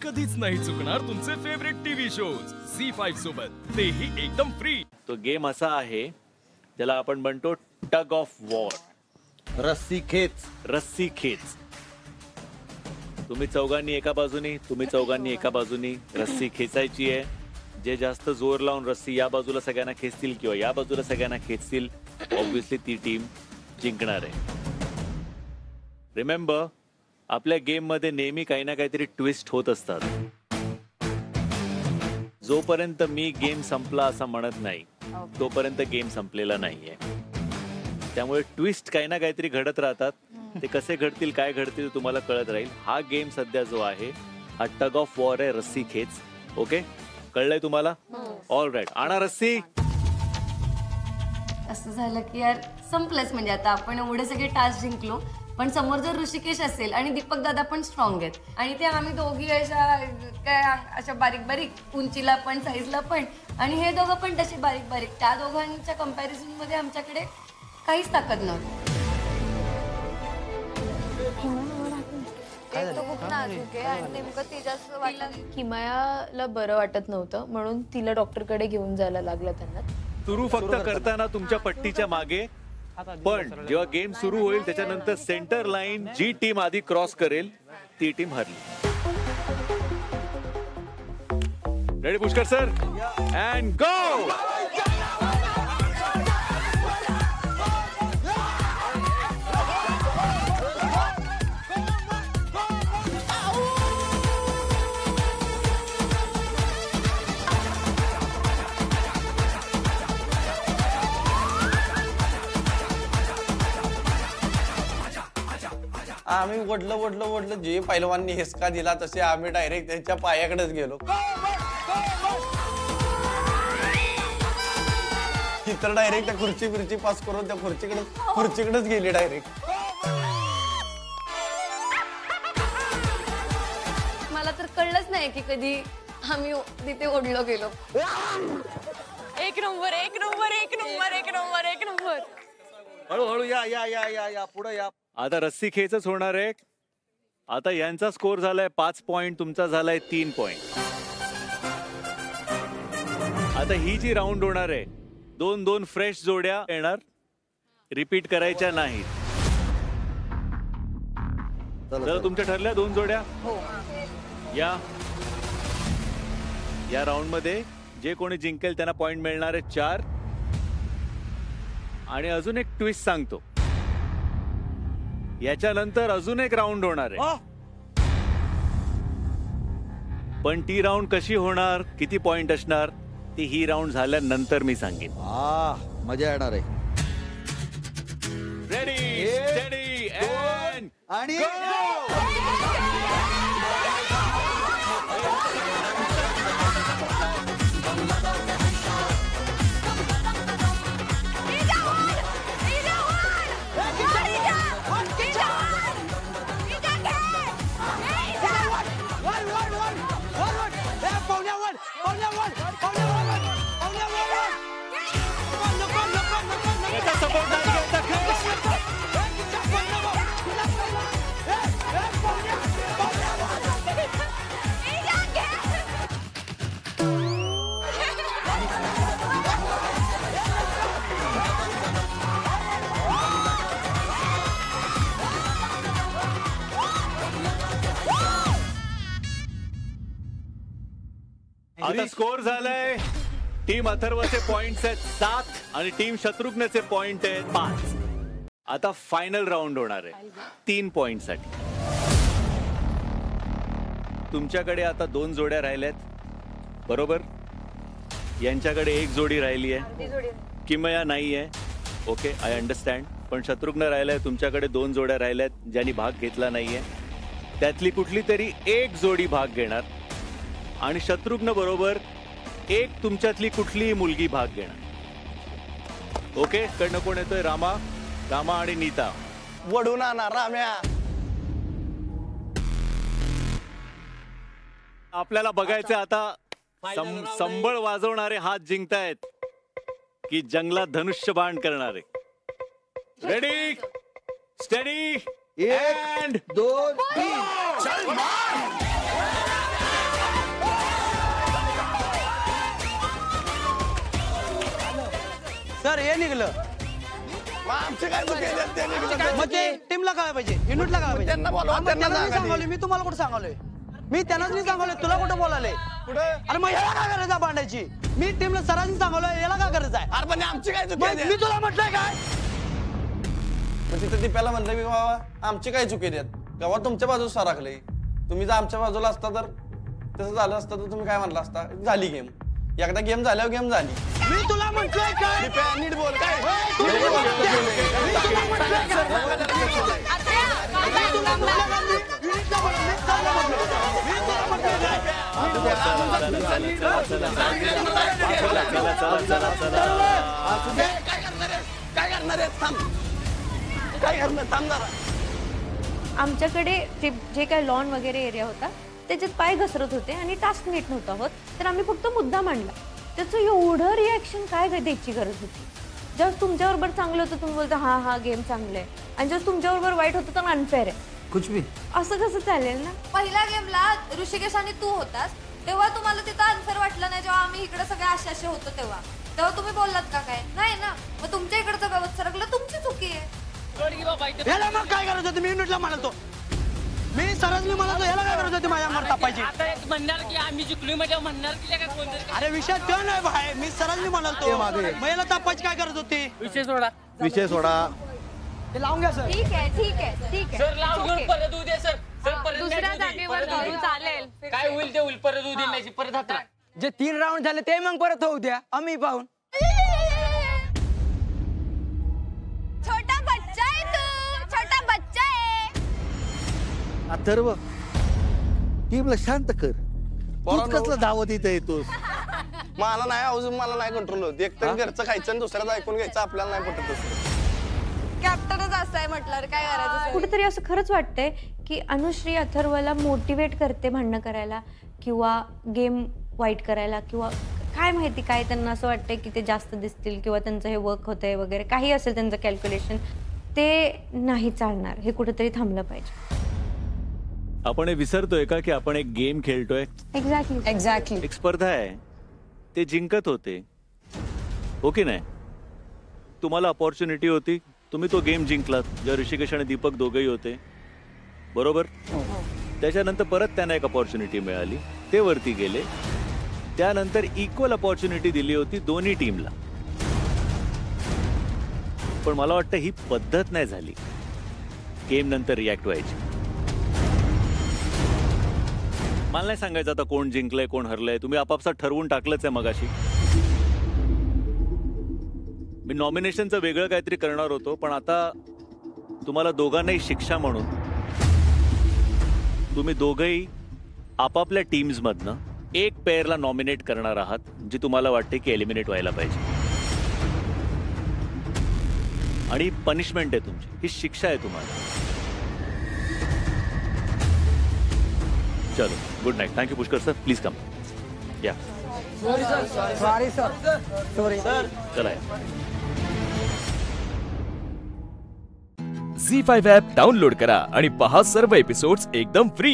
कधीच नाही चुकणार तुमचे फेवरेट टीव्ही शोज झी5 सोबत, तेही एकदम फ्री. तो गेम असा आहे ज्याला आपण म्हणतो टग ऑफ वॉर, रस्सी खेच. रस्सी खेच. तुम्ही चौघांनी एका बाजूनी, तुम्ही चौघांनी एका बाजूनी रस्सी खेचायची आहे. जे जास्त जोर लावून रस्सी या बाजूला सगळ्यांना खेचतील किंवा या बाजूला सगळ्यांना खेचतील, ऑब्व्हियसली ती टीम जिंकणार आहे. रिमेंबर, आपल्या गेम मध्ये नेहमी काही ना काहीतरी ट्विस्ट होत असतात. जोपर्यंत मी गेम संपला असं म्हणत नाही तोपर्यंत गेम संपलेला नाहीये. त्यामुळे ट्विस्ट काही ना काहीतरी घडत राहतात. ते कसे घडतील, काय घडतील तुम्हाला कळत राहील. हा गेम सध्या जो आहे हा टग ऑफ वॉर आहे, रस्सी खेच. ओके, कळलंय तुम्हाला? ऑल राईट, आणा रस्सी. असं झालं की यार संपलंच. म्हणजे आता आपण एवढे सगळे टास्क जिंकलो, पण समोर जर ऋषिकेश असेल आणि दीपक दादा पण स्ट्रॉंग आहेत आणि ते आम्ही दोघी अशा बारीक बारीक उंचीला पण साईजला पण, आणि हे दोघं पण तसे बारीक बारीक, त्या दोघांच्या कंपॅरिझन मध्ये आमच्याकडे काहीच ताकद नव्हती. किमयाला बरं वाटत नव्हतं म्हणून तिला डॉक्टरकडे घेऊन जायला लागलं त्यांना. सुरू फक्त करताना तुमच्या पट्टीच्या मागे, पण जेव्हा गेम सुरू होईल त्याच्यानंतर सेंटर लाईन जी टीम आधी क्रॉस करेल ती टीम हरली. Ready Pushkar sir, and go. आम्ही वडलं जे पैलवाननी हिसका दिला तसे आम्ही डायरेक्ट त्यांच्या पायाकडेच गेलो. तर डायरेक्ट त्या खुर्ची पास करून त्या खुर्चीकडेच गेली डायरेक्ट. मला तर कळलंच नाही की कधी आम्ही तिथे ओढलो गेलो. एक नंबर एक नंबर एक नंबर एक नंबर एक नंबर. हळूहळू या पुढे या. आता रस्सी खेचच होणार आहे. आता यांचा स्कोर झालाय 5 पॉइंट, तुमचा झालाय 3 पॉइंट. आता ही जी राऊंड होणार आहे, 2-2 फ्रेश जोड्या येणार, रिपीट करायच्या नाहीत. जर तुमच्या ठरल्या 2 जोड्या, या राऊंड मध्ये जे कोणी जिंकेल त्यांना पॉइंट मिळणार आहे 4. आणि अजून एक ट्विस्ट सांगतो, याच्यानंतर अजून एक राऊंड होणार आहे. पण ती राऊंड कशी होणार, किती पॉइंट असणार, ती ही राऊंड झाल्यानंतर मी सांगेन. मजा येणार आहे. रेडी स्टेडी अँड आणि आता स्कोर झालाय, टीम अथर्वचे पॉइंट्स आहेत 7 आणि टीम शत्रुघ्नचे पॉइंट आहेत 5. आता फायनल राऊंड होणार आहे 3 पॉइंट साठी. तुमच्याकडे आता 2 जोड्या राहिल्यात बरोबर. यांच्याकडे 1 जोडी राहिली आहे, किमया नाहीये. Okay, I understand. पण शत्रुघ्न राहिलाय, तुमच्याकडे 2 जोड्या राहिल्यात ज्यांनी भाग घेतला नाहीये. त्यातली कुठली तरी 1 जोडी भाग घेणार आणि शत्रुघ्न बरोबर 1 तुमच्यातली कुठलीही मुलगी भाग घेणार. ओके, कडनं कोण येतोय? रामा आणि नीता. वडून आणा राम्या. आपल्याला बघायचं आता संबळ वाजवणारे हात जिंकतायत की जंगलात धनुष्यबाण करणारे. रेडी स्टेडी 1 2 3 चल मार. बरं हे निघलं मग आमचे काय चुकी आहेत ते निघलं. मग ते टीमला कळायला पाहिजे युनिटला कळायला पाहिजे त्यांना बोलवा, मग त्यांना त्यांनाच मी सांगा सांगवले मी तुम्हाला कुठं सांगवलंय मी त्यांनाच मी सांगवलंय तुला कुठं बोलायलंय पुढे अरे मग याला काय गरज आहे भांडायची मी टीमला सरांनी सांगवलंय याला काय गरज आहे अरे पण आमची काय चुकी मग आहेत? मी तुला म्हटलंय काय मग तिथं दिप्याला म्हणलं मी बाबा आमची काय चुकी आहेत गावात तुमच्या बाजूला साराखलंय तुम्ही जर आमच्या बाजूला असता तर तसं झालं असतं तर तुम्ही काय म्हणला असता झाली गेम एकदा गेम झाल्यावर गेम झाली मी तुला म्हटलंय काय दिप्या, नीट बोल काय मी तुला म्हटलंय युनिटला बोला, मी चाललो म्हटलं. मी तुला म्हटलंय काय? काय करणार आहे थांब काय करणार थांब जरा आमच्याकडे जे काही लॉन वगैरे एरिया होता त्याच्यात पाय घसरत होते आणि टास्क नीट नव्हता होत तर आम्ही फक्त मुद्दा मांडला त्याचं एवढं रिॲक्शन काय द्यायची गरज होती जेव्हा तुमच्याबरोबर चांगलं होतं तुम्ही बोलता हा हा गेम चांगलं आहे आणि जेव्हा तुमच्याबरोबर वाईट होतं तर अनफेअर आहे कुछ भी असं कसं चालेल ना पहिल्या गेमला ऋषिकेश आणि तू होतास तेव्हा तुम्हाला तिथं आन्सर वाटलं नाही जेव्हा आम्ही इकडे सगळे असे होतो तेव्हा तुम्ही बोललात का काय नाही ना मग तुमच्या इकडचं गवत सरकलं तुमची चुकी आहे याला मग काय करायचं होतं मी युनिटला म्हणालतो मी सरसनी म्हणालो याला काय करायचं होतं माझ्या अंगावर तापायची म्हणणार की आम्ही जिंकलोय म्हणजे म्हणणार की काय कोणतरी अरे विषय तो नाही भाई मी सरसनी म्हणालतो मग याला तापायची काय गरज होती विषय सोडा विषय सोडा ते लावून घ्या सर ठीक आहे सर लाव घेऊन परत होऊ दे सर सर परत दुसऱ्या match होऊ दे. जागेवर परत होऊ करू दे. चालेल काय होईल ते होईल परत होऊ दे मॅच परत हातरा जे 3 राऊंड झाले ते मग परत होऊ द्या आम्ही पाहून छोटा बच्चा आहे तू छोटा बच्चा आहे अथर्व टीमला शांत कर तूच कसलं धावत इथं येतोस मला नाही अजून मला नाही कंट्रोल होत एक तर घरचं खायचं आणि दुसऱ्याचं ऐकून घ्यायचं आपल्याला नाही पटत तसं कॅप्टनच असं आहे म्हटल्यावर काय करायचं कुठेतरी असं खरंच वाटतंय की अनुश्री अथर्वला मोटिवेट करते भांडणं करायला किंवा गेम वाईट करायला किंवा काय माहिती काय त्यांना असं वाटतंय की ते जास्त दिसतील किंवा त्यांचं हे वर्क होतंय वगैरे काही असेल त्यांचं कॅल्क्युलेशन ते नाही चालणार हे कुठेतरी थांबलं पाहिजे आपण हे विसरतोय का की आपण एक गेम खेळतोय एक्झॅक्टली एक स्पर्धा आहे ते जिंकत होते हो की नाही तुम्हाला अपॉर्च्युनिटी होती तुम्ही तो गेम जिंकलात जेव्हा ऋषिकेश आणि दीपक दोघेही होते बरोबर त्याच्यानंतर परत त्यांना एक अपॉर्च्युनिटी मिळाली ते वरती गेले त्यानंतर इक्वल अपॉर्च्युनिटी दिली होती दोन्ही टीमला पण मला वाटतं ही पद्धत नाही झाली गेम नंतर रिॲक्ट व्हायची मला नाही सांगायचं आता कोण जिंकलंय कोण हरलंय तुम्ही आपापसात ठरवून टाकलंच आहे मगाशी मी नॉमिनेशनचं वेगळं काहीतरी करणार होतो पण आता तुम्हाला दोघांनाही शिक्षा म्हणून तुम्ही दोघंही आपापल्या टीम्स मधनं एक पेअरला नॉमिनेट करणार आहात जी तुम्हाला वाटते की एलिमिनेट व्हायला पाहिजे आणि पनिशमेंट आहे तुमची ही शिक्षा आहे तुम्हाला चलो good night thank you Pushkar sir please come या सॉरी सर सॉरी सर चला झी5 ॲप डाउनलोड करा आणि पहा सर्व एपिसोड्स एकदम फ्री.